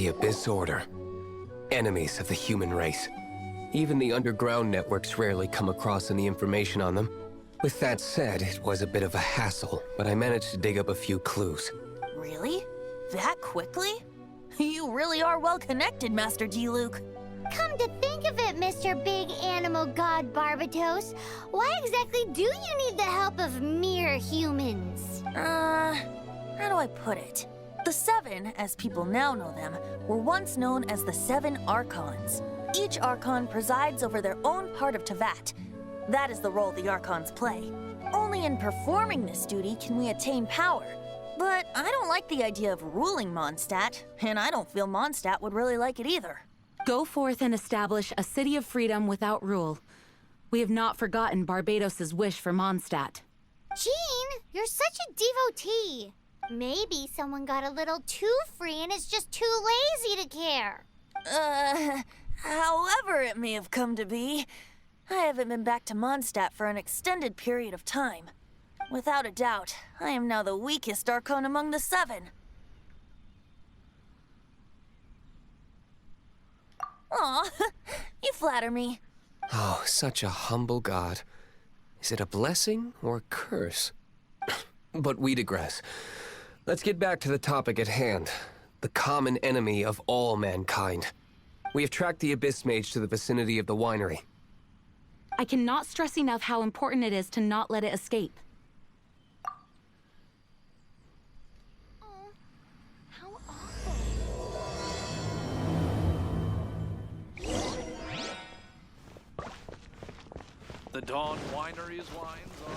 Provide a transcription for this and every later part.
The Abyss Order. Enemies of the human race. Even the underground networks rarely come across any information on them. With that said, it was a bit of a hassle, but I managed to dig up a few clues. Really? That quickly? You really are well connected, Master D-Luke. Come to think of it, Mr. Big Animal God Barbatos, why exactly do you need the help of mere humans? How do I put it? The Seven, as people now know them, were once known as the Seven Archons. Each Archon presides over their own part of Teyvat. That is the role the Archons play. Only in performing this duty can we attain power. But I don't like the idea of ruling Mondstadt, and I don't feel Mondstadt would really like it either. Go forth and establish a city of freedom without rule. We have not forgotten Barbatos' wish for Mondstadt. Jean, you're such a devotee. Maybe someone got a little too free and is just too lazy to care. However it may have come to be, I haven't been back to Mondstadt for an extended period of time. Without a doubt, I am now the weakest Archon among the Seven. Aw, you flatter me. Oh, such a humble god. Is it a blessing or a curse? But we digress. Let's get back to the topic at hand. The common enemy of all mankind. We have tracked the Abyss Mage to the vicinity of the winery. I cannot stress enough how important it is to not let it escape. How awful. The Dawn Winery's wines are...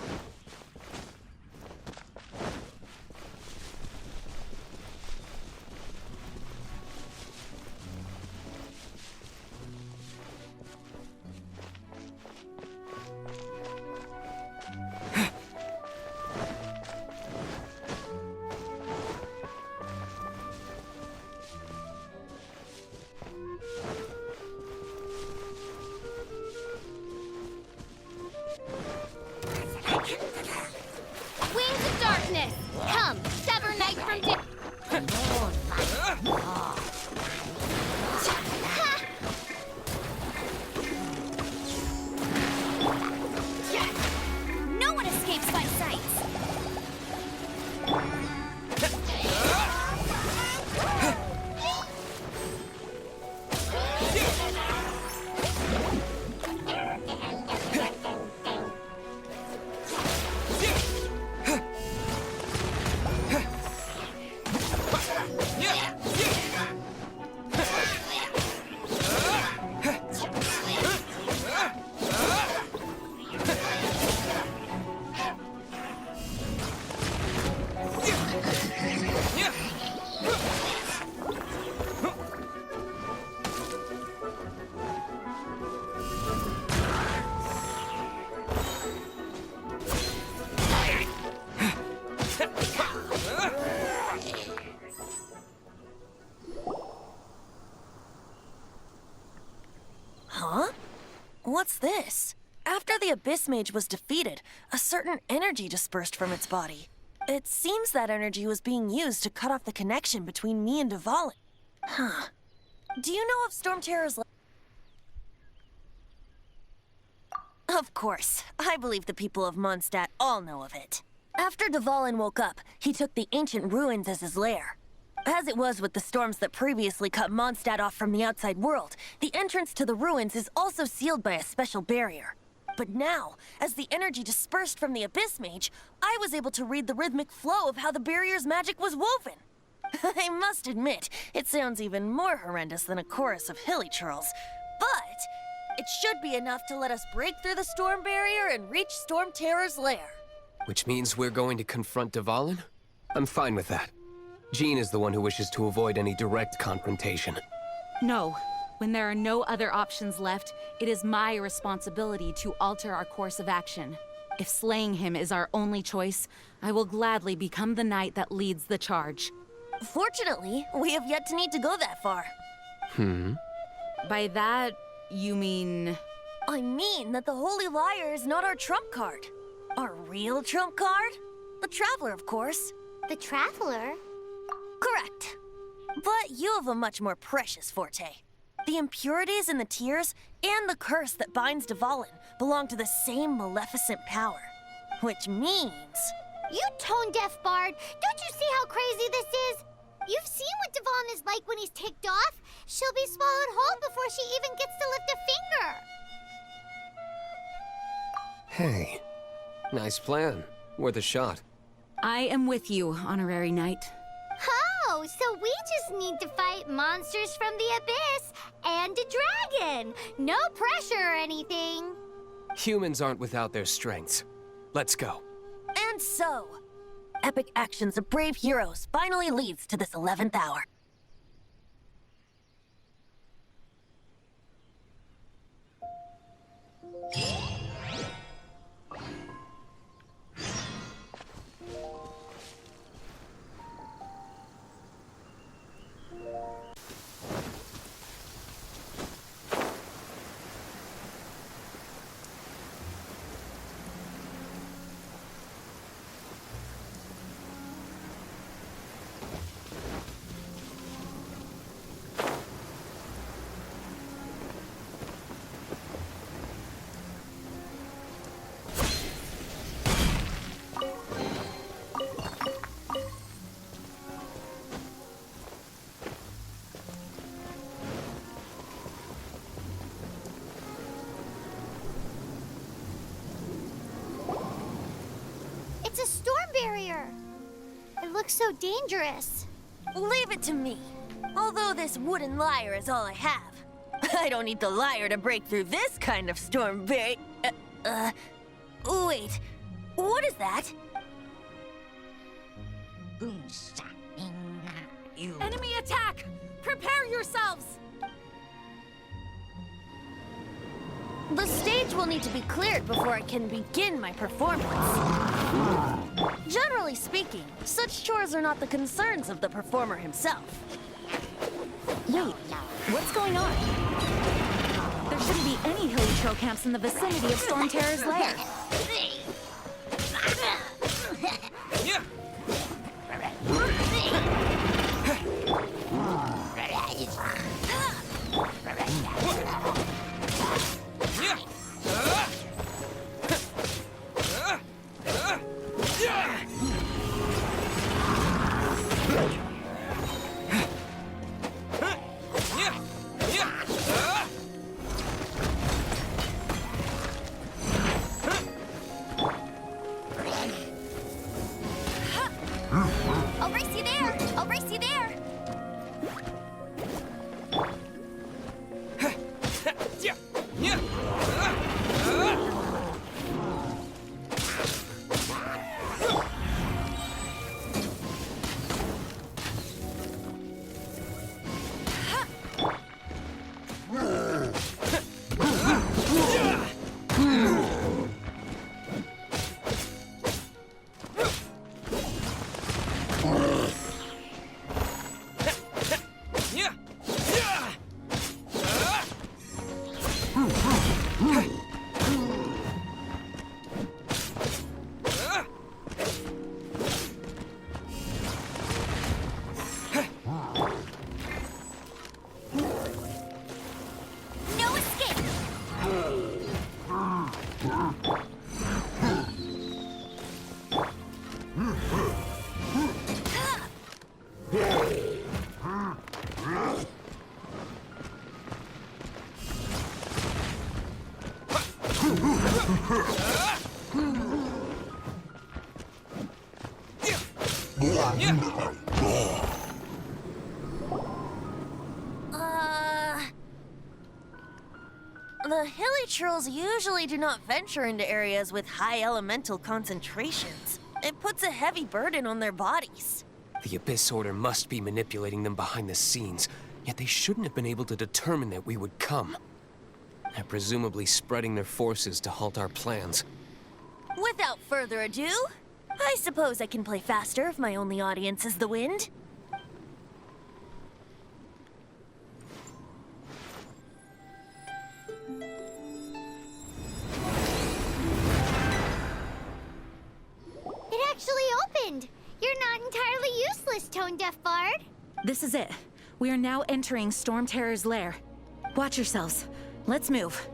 Wings of darkness, come, sever night from day. No one escapes my sight. Huh? What's this? After the Abyss Mage was defeated, a certain energy dispersed from its body. It seems that energy was being used to cut off the connection between me and Dvalin. Huh. Do you know of Storm Terror's... Of course. I believe the people of Mondstadt all know of it. After Dvalin woke up, he took the ancient ruins as his lair. As it was with the storms that previously cut Mondstadt off from the outside world, the entrance to the ruins is also sealed by a special barrier. But now, as the energy dispersed from the Abyss Mage, I was able to read the rhythmic flow of how the barrier's magic was woven. I must admit, it sounds even more horrendous than a chorus of hilly churls. But it should be enough to let us break through the storm barrier and reach Storm Terror's lair. Which means we're going to confront Dvalin? I'm fine with that. Jean is the one who wishes to avoid any direct confrontation. No. When there are no other options left, it is my responsibility to alter our course of action. If slaying him is our only choice, I will gladly become the knight that leads the charge. Fortunately, we have yet to need to go that far. By that, you mean... I mean that the Holy Liar is not our trump card. Our real trump card? The Traveler, of course. The Traveler? Correct. But you have a much more precious forte. The impurities in the tears and the curse that binds Dvalin belong to the same maleficent power. Which means... You tone-deaf bard, don't you see how crazy this is? You've seen what Dvalin is like when he's ticked off. She'll be swallowed whole before she even gets to lift a finger. Hey, nice plan. Worth a shot. I am with you, Honorary Knight. Oh, so we just need to fight monsters from the abyss and a dragon. No pressure or anything. Humans aren't without their strengths. Let's go. And so, epic actions of brave heroes finally leads to this 11th hour. It's a storm barrier. It looks so dangerous. Leave it to me. Although this wooden lyre is all I have. I don't need the lyre to break through this kind of storm barrier. Wait. What is that? Enemy attack! Prepare yourselves! The stage will need to be cleared before I can begin my performance. Generally speaking, such chores are not the concerns of the performer himself. Wait, what's going on? There shouldn't be any Hilly camps in the vicinity of Storm Terror's lair. I'll race you there. I'll race you there. No escape. The hilly trolls usually do not venture into areas with high elemental concentrations. It puts a heavy burden on their bodies. The Abyss Order must be manipulating them behind the scenes, yet they shouldn't have been able to determine that we would come. They're presumably spreading their forces to halt our plans. Without further ado, I suppose I can play faster if my only audience is the wind. It actually opened. You're not entirely useless, Tone Deaf Bard. This is it. We are now entering Storm Terror's lair. Watch yourselves. Let's move.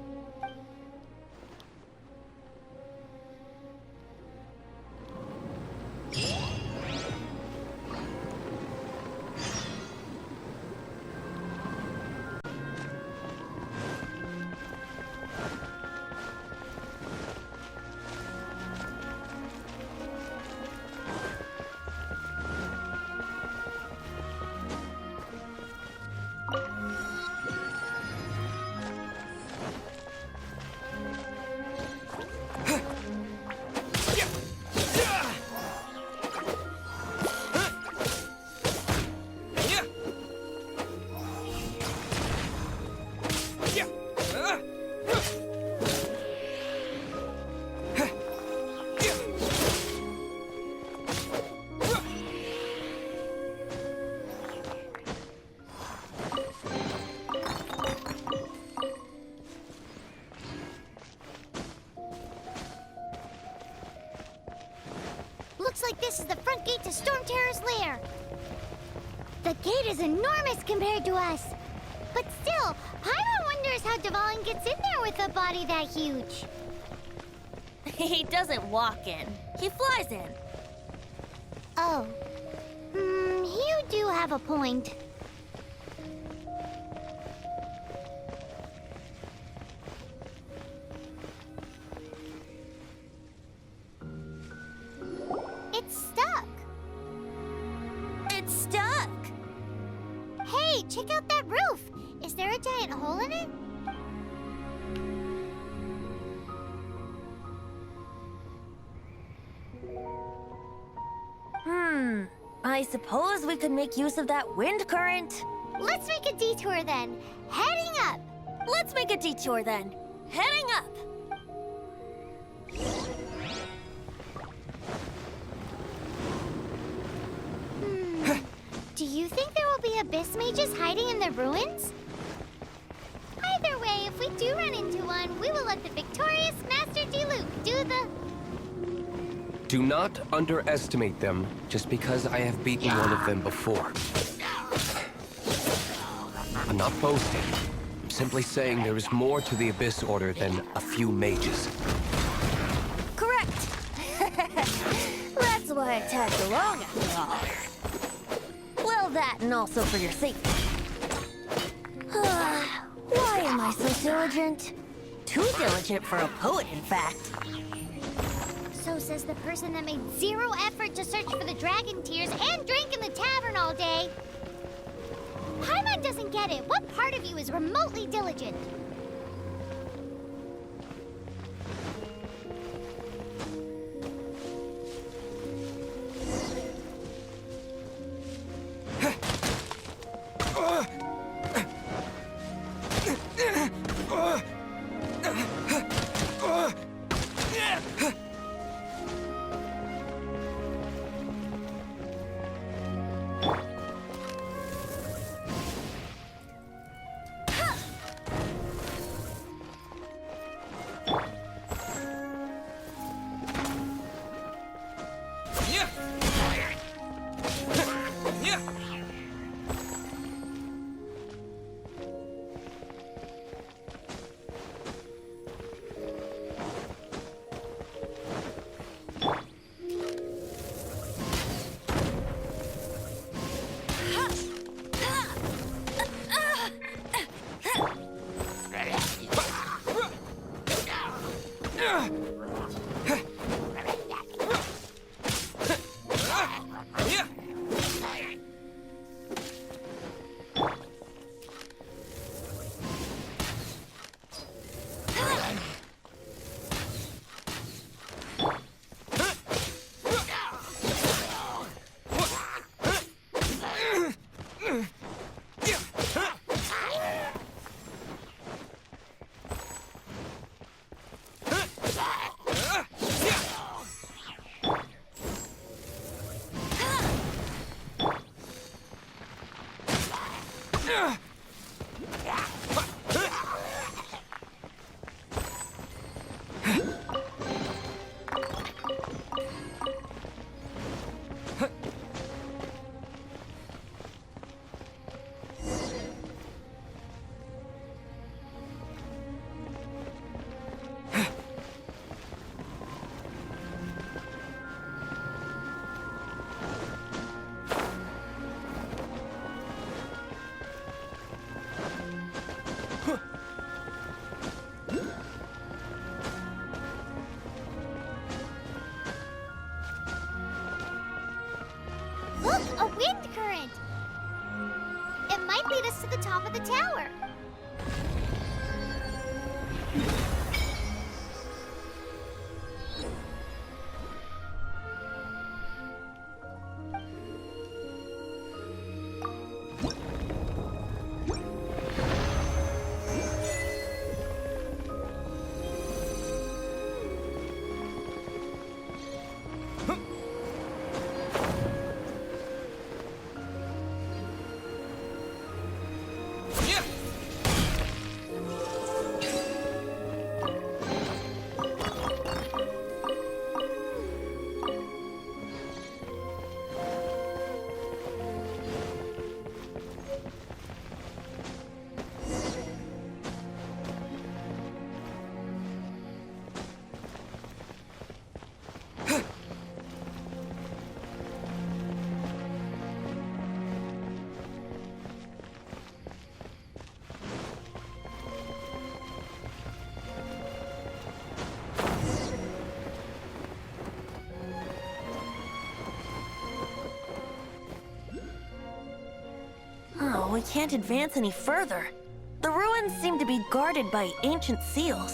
Looks like this is the front gate to Storm Terror's lair. The gate is enormous compared to us. But still, Paimon wonders how Dvalin gets in there with a body that huge. He doesn't walk in. He flies in. Oh. You do have a point. It's stuck. It's stuck. Hey, check out that roof. Is there a giant hole in it? I suppose we could make use of that wind current. Let's make a detour then. Heading up. Let's make a detour then. Heading up. Do you think there will be abyss mages hiding in the ruins? Either way, if we do run into one, we will let the victorious Master Diluc do the... Do not underestimate them just because I have beaten one of them before. I'm not boasting. I'm simply saying there is more to the Abyss Order than a few mages. Correct. That's why I tagged along after all. Well, that and also for your safety. Why am I so diligent? Too diligent for a poet, in fact. So says the person that made zero effort to search for the dragon tears and drank in the tavern all day. Paimon doesn't get it. What part of you is remotely diligent? Look, a wind current! It might lead us to the top of the tower. Oh, we can't advance any further. The ruins seem to be guarded by ancient seals.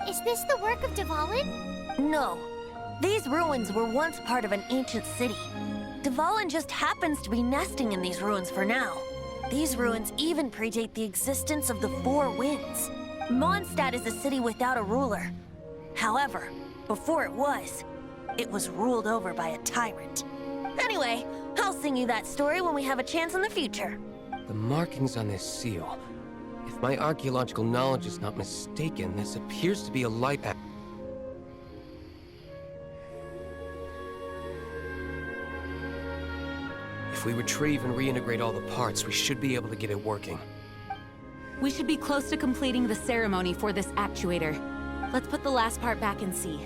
Is this the work of Dvalin? No. These ruins were once part of an ancient city. Dvalin just happens to be nesting in these ruins for now. These ruins even predate the existence of the Four Winds. Mondstadt is a city without a ruler. However, before it was ruled over by a tyrant. Anyway, I'll sing you that story when we have a chance in the future. The markings on this seal. If my archaeological knowledge is not mistaken, this appears to be a light. If we retrieve and reintegrate all the parts, we should be able to get it working. We should be close to completing the ceremony for this actuator. Let's put the last part back and see.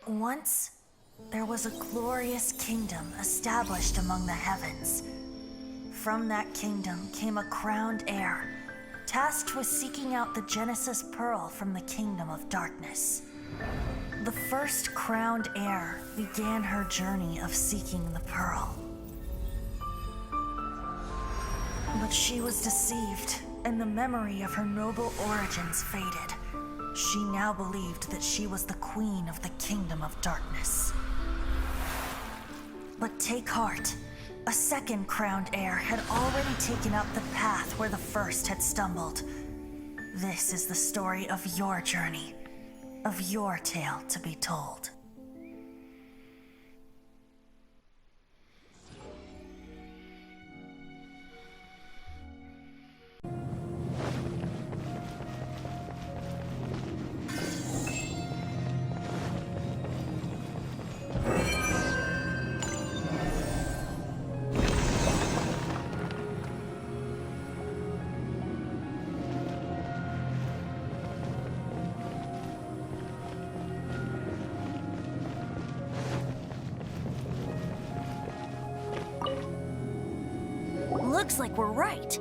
Once, there was a glorious kingdom established among the heavens. From that kingdom came a crowned heir, tasked with seeking out the Genesis Pearl from the kingdom of darkness. The first crowned heir began her journey of seeking the pearl. But she was deceived, and the memory of her noble origins faded. She now believed that she was the queen of the kingdom of darkness. But take heart. A second crowned heir had already taken up the path where the first had stumbled. This is the story of your journey, of your tale to be told. Looks like we're right.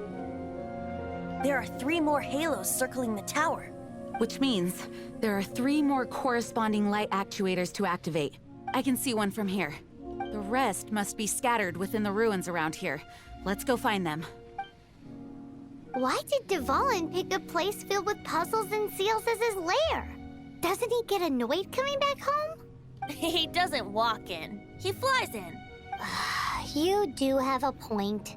There are 3 more halos circling the tower. Which means there are 3 more corresponding light actuators to activate. I can see one from here. The rest must be scattered within the ruins around here. Let's go find them. Why did Dvalin pick a place filled with puzzles and seals as his lair? Doesn't he get annoyed coming back home? He doesn't walk in. He flies in. You do have a point.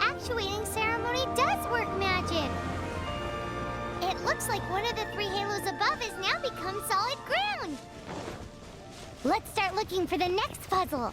Actuating ceremony does work magic! It looks like one of the 3 halos above has now become solid ground! Let's start looking for the next puzzle!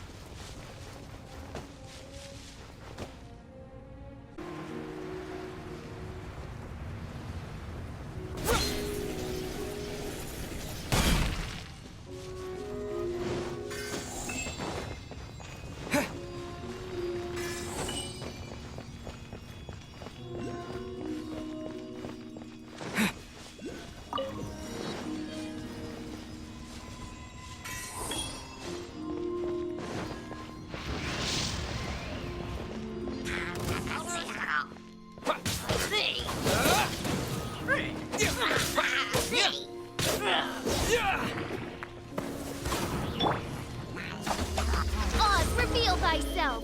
Oz, reveal thyself!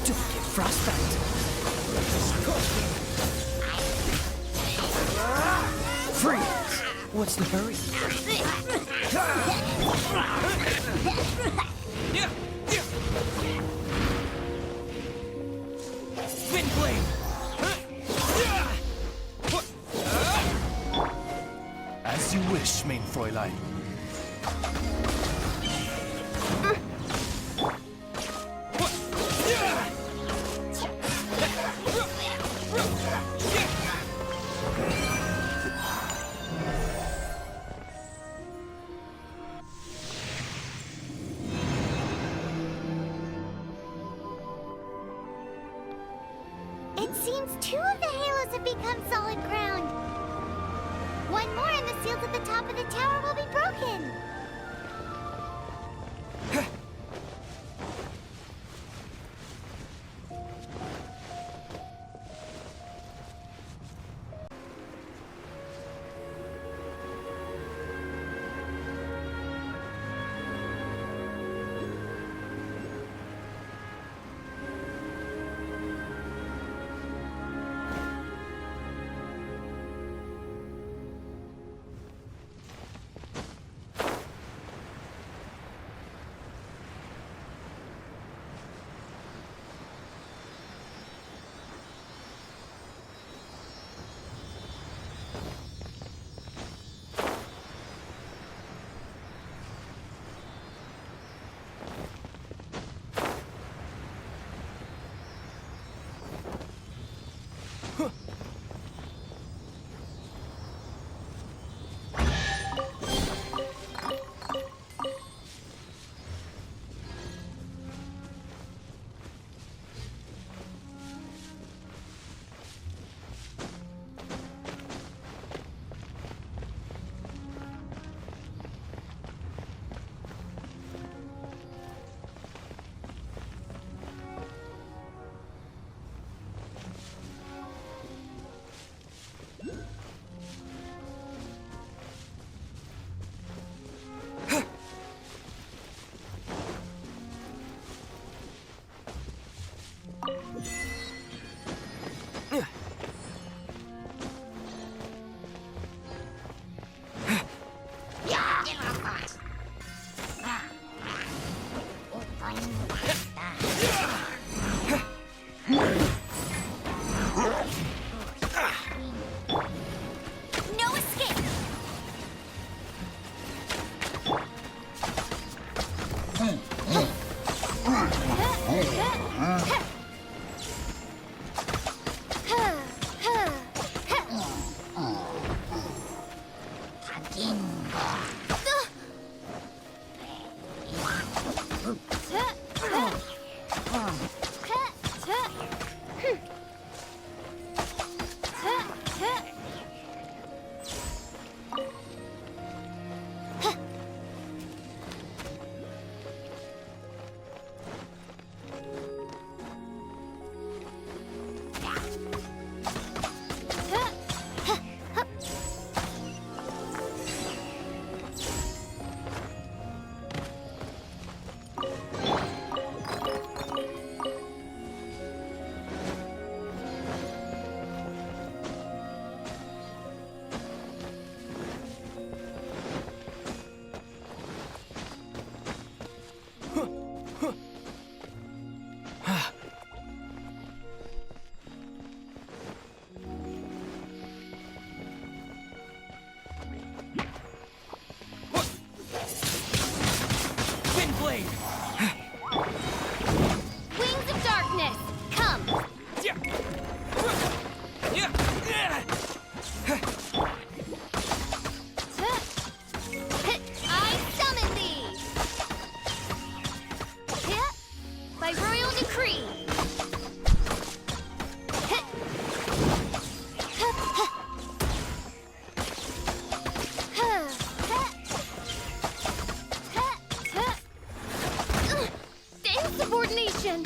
Don't get frostbite. Freeze! What's the hurry? Wind blade! As you wish, mein Fräulein. It seems 2 of the halos have become solid ground. One more and the seals at the top of the tower will be broken. No escape! Wings of darkness, come! I summon thee! By royal decree! Insubordination!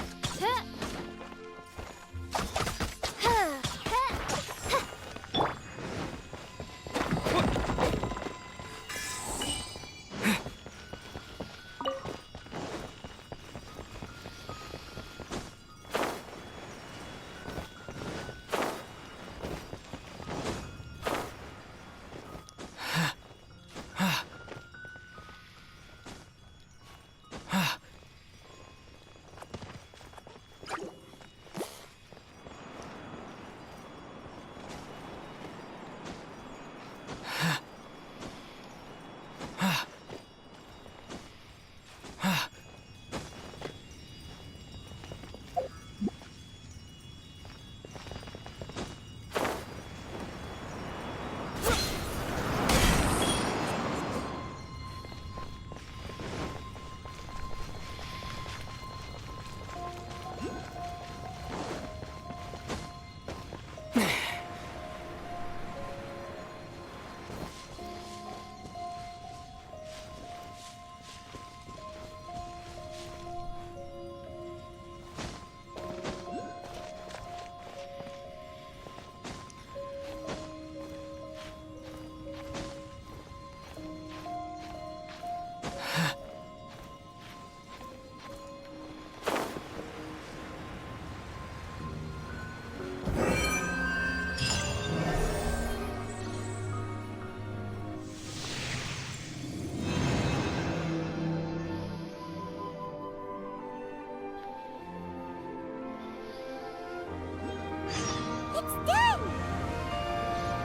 It's done!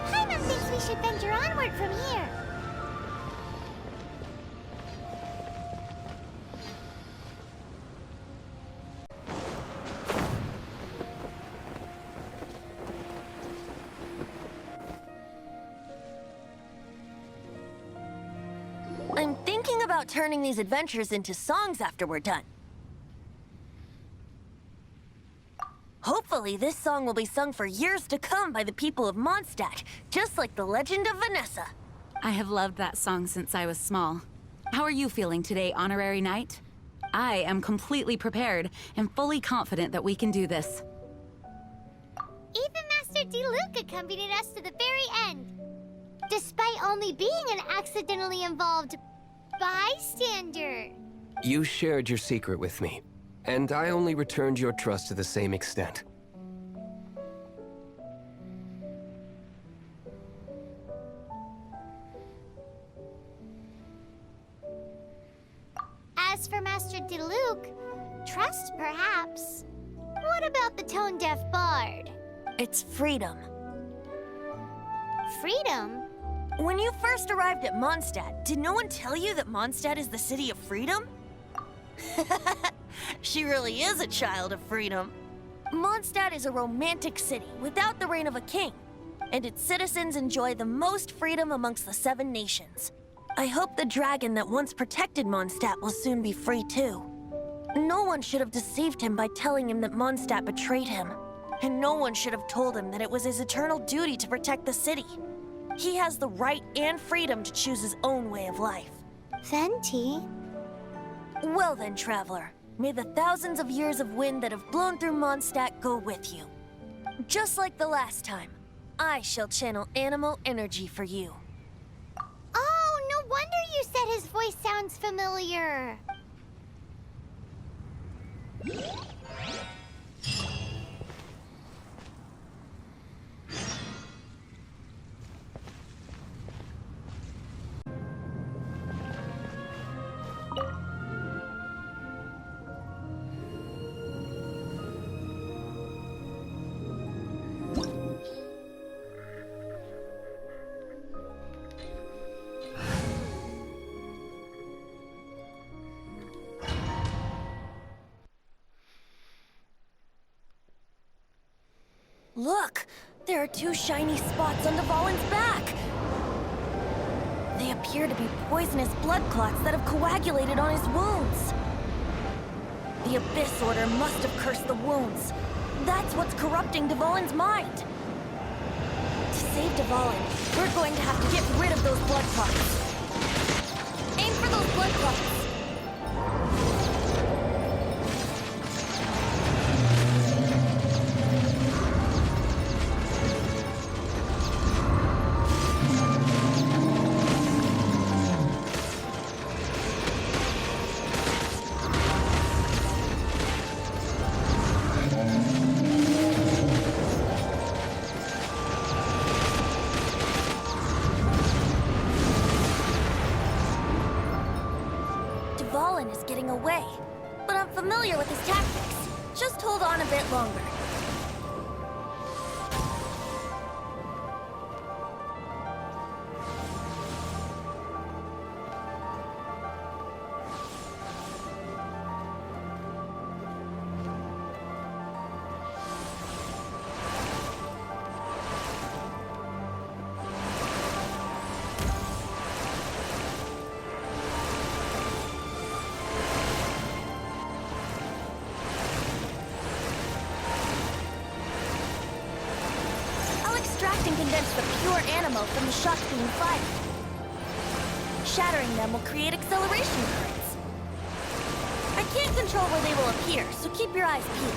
Paimon thinks we should venture onward from here. I'm thinking about turning these adventures into songs after we're done. Hopefully, this song will be sung for years to come by the people of Mondstadt, just like the legend of Vanessa. I have loved that song since I was small. How are you feeling today, Honorary Knight? I am completely prepared and fully confident that we can do this. Even Master Diluc accompanied us to the very end, despite only being an accidentally involved bystander. You shared your secret with me, and I only returned your trust to the same extent. As for Master Diluc, trust, perhaps. What about the tone-deaf bard? It's freedom. Freedom? When you first arrived at Mondstadt, did no one tell you that Mondstadt is the city of freedom? She really is a child of freedom. Mondstadt is a romantic city without the reign of a king, and its citizens enjoy the most freedom amongst the 7 nations. I hope the dragon that once protected Mondstadt will soon be free too. No one should have deceived him by telling him that Mondstadt betrayed him, and no one should have told him that it was his eternal duty to protect the city. He has the right and freedom to choose his own way of life. Venti? Well then, traveler, may the thousands of years of wind that have blown through Mondstadt go with you. Just like the last time, I shall channel animal energy for you. Oh, no wonder you said his voice sounds familiar. Look! There are 2 shiny spots on Dvalin's back! They appear to be poisonous blood clots that have coagulated on his wounds. The Abyss Order must have cursed the wounds. That's what's corrupting Dvalin's mind. To save Dvalin, we're going to have to get rid of those blood clots. Aim for those blood clots! Dvalin is getting away, but I'm familiar with his tactics. Just hold on a bit longer. And condense the pure animal from the shock being fired. Shattering them will create acceleration currents. I can't control where they will appear, so keep your eyes peeled.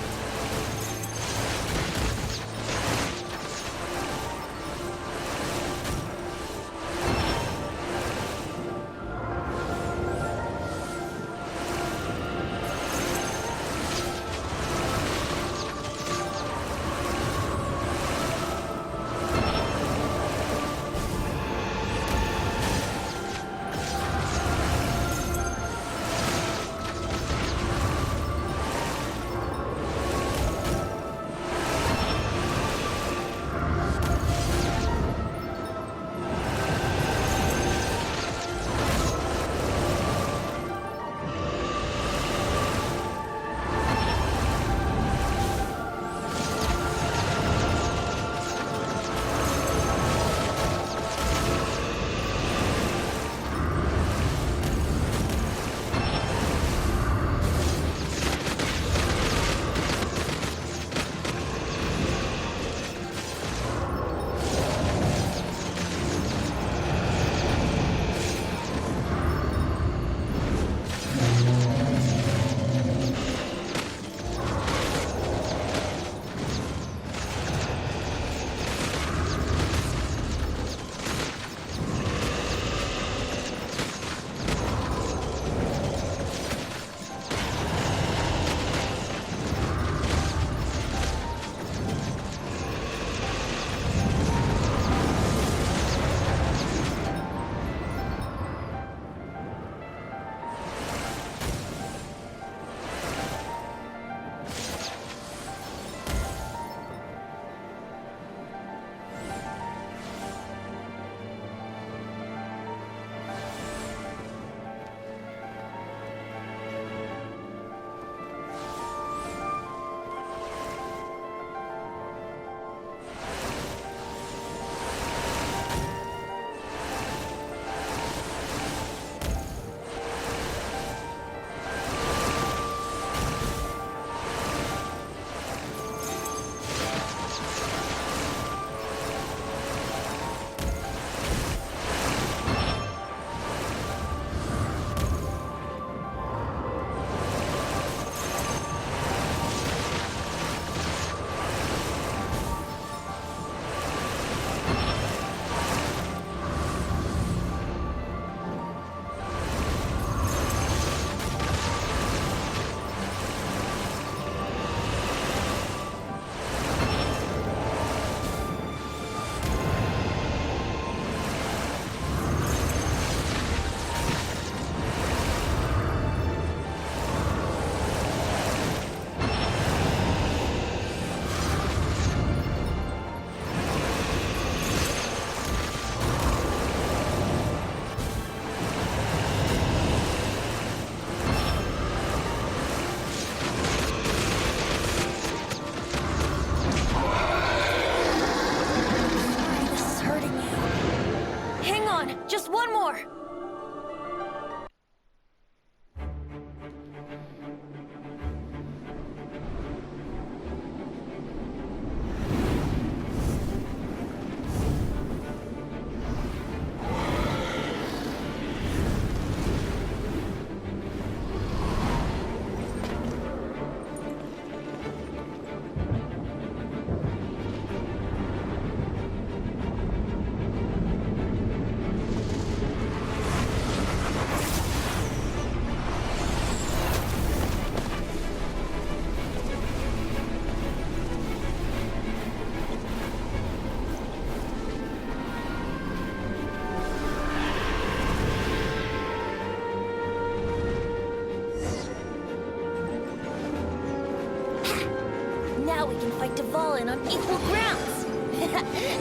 Now we can fight Dvalin on equal grounds.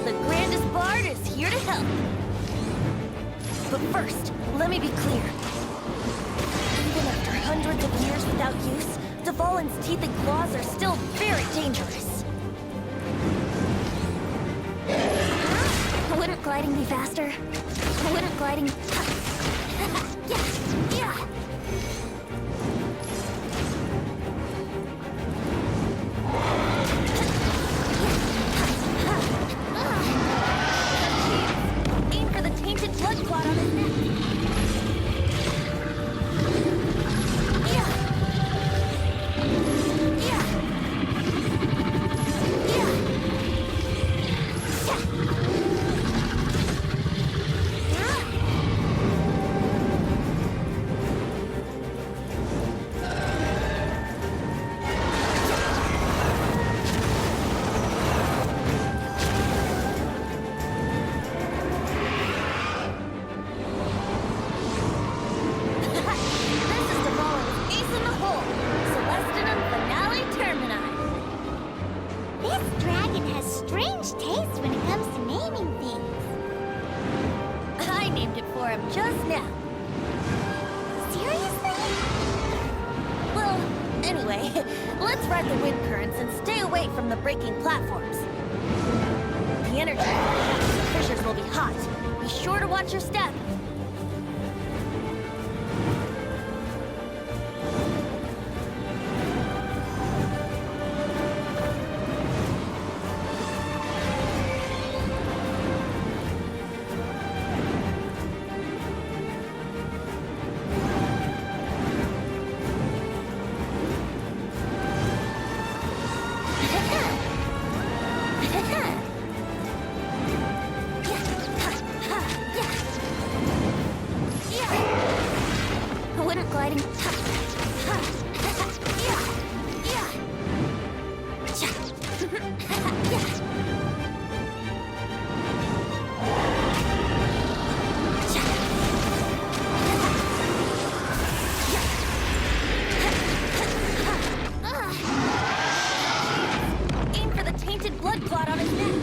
The grandest bard is here to help. But first, let me be clear. Even after hundreds of years without use, Dvalin's teeth and claws are still very dangerous. Wouldn't gliding be faster? Wouldn't gliding... Yeah. Aim for the tainted blood clot on his neck. Just now. Seriously? Well, anyway, let's ride the wind currents and stay away from the breaking platforms. The energy from the fissures will be hot. Be sure to watch your step. Wouldn't gliding... Aim for the tainted blood clot on his neck.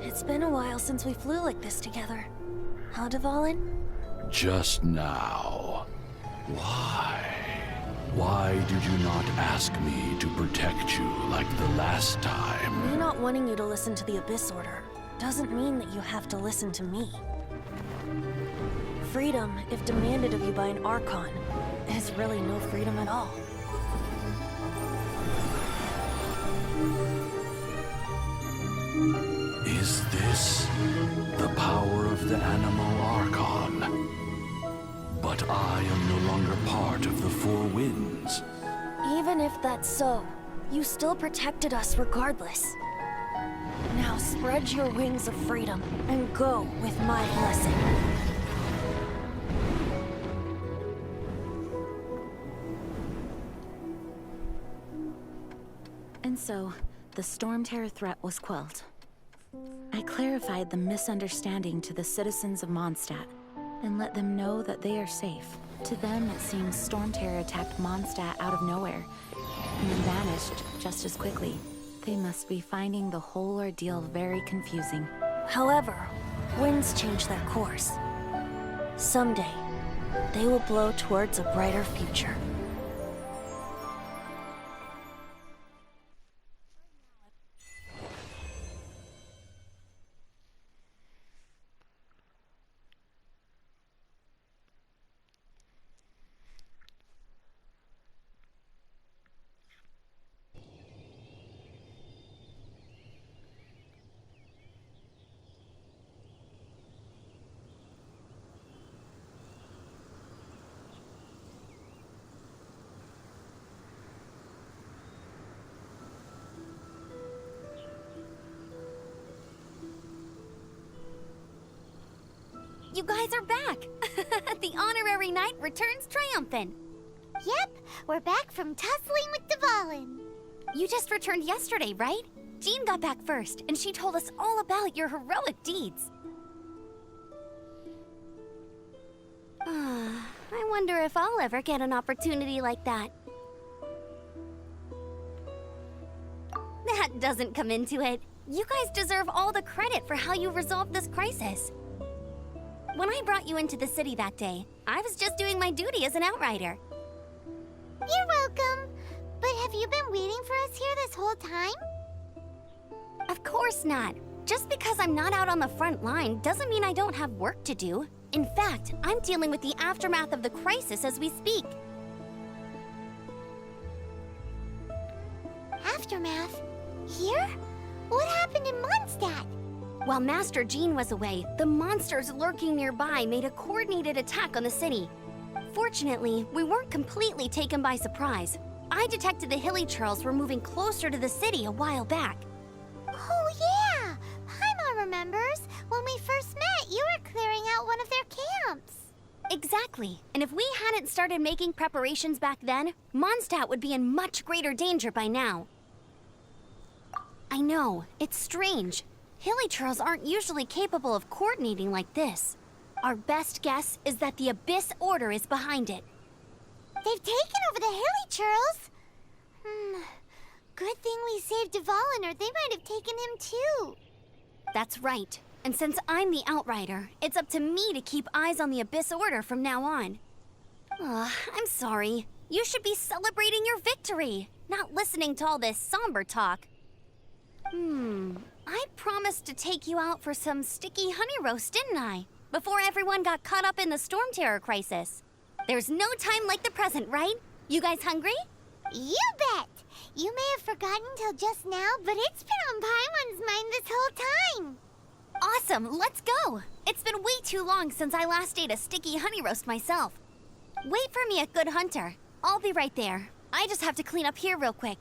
It's been a while since we flew like this together. Huh, Dvalin? Just now. Why? Why did you not ask me to protect you like the last time? Me not wanting you to listen to the Abyss Order doesn't mean that you have to listen to me. Freedom, if demanded of you by an Archon, is really no freedom at all. Is this the power of the Animal Archon? But I am no longer part of the Four Winds. Even if that's so, you still protected us regardless. Now spread your wings of freedom and go with my blessing. And so, the Storm Terror threat was quelled. I clarified the misunderstanding to the citizens of Mondstadt, and let them know that they are safe. To them, it seems Storm Terror attacked Mondstadt out of nowhere, and then vanished just as quickly. They must be finding the whole ordeal very confusing. However, winds change their course. Someday, they will blow towards a brighter future. You guys are back! The honorary knight returns triumphant. Yep, we're back from tussling with Dvalin. You just returned yesterday, right? Jean got back first, and she told us all about your heroic deeds. I wonder if I'll ever get an opportunity like that. That doesn't come into it. You guys deserve all the credit for how you resolved this crisis. When I brought you into the city that day, I was just doing my duty as an outrider. You're welcome. But have you been waiting for us here this whole time? Of course not. Just because I'm not out on the front line doesn't mean I don't have work to do. In fact, I'm dealing with the aftermath of the crisis as we speak. Aftermath? Here? What happened in Mondstadt? While Master Jean was away, the monsters lurking nearby made a coordinated attack on the city. Fortunately, we weren't completely taken by surprise. I detected the Hilly Churls were moving closer to the city a while back. Oh yeah! Paimon remembers. When we first met, you were clearing out one of their camps. Exactly. And if we hadn't started making preparations back then, Mondstadt would be in much greater danger by now. I know, it's strange. Hilly Churls aren't usually capable of coordinating like this. Our best guess is that the Abyss Order is behind it. They've taken over the Hilly Churls? Good thing we saved Dvalin, or they might have taken him too. That's right. And since I'm the Outrider, it's up to me to keep eyes on the Abyss Order from now on. I'm sorry. You should be celebrating your victory, not listening to all this somber talk. I promised to take you out for some sticky honey roast, didn't I? Before everyone got caught up in the Storm Terror crisis. There's no time like the present, right? You guys hungry? You bet! You may have forgotten till just now, but it's been on Paimon's mind this whole time. Awesome, let's go! It's been way too long since I last ate a sticky honey roast myself. Wait for me at Good Hunter. I'll be right there. I just have to clean up here real quick.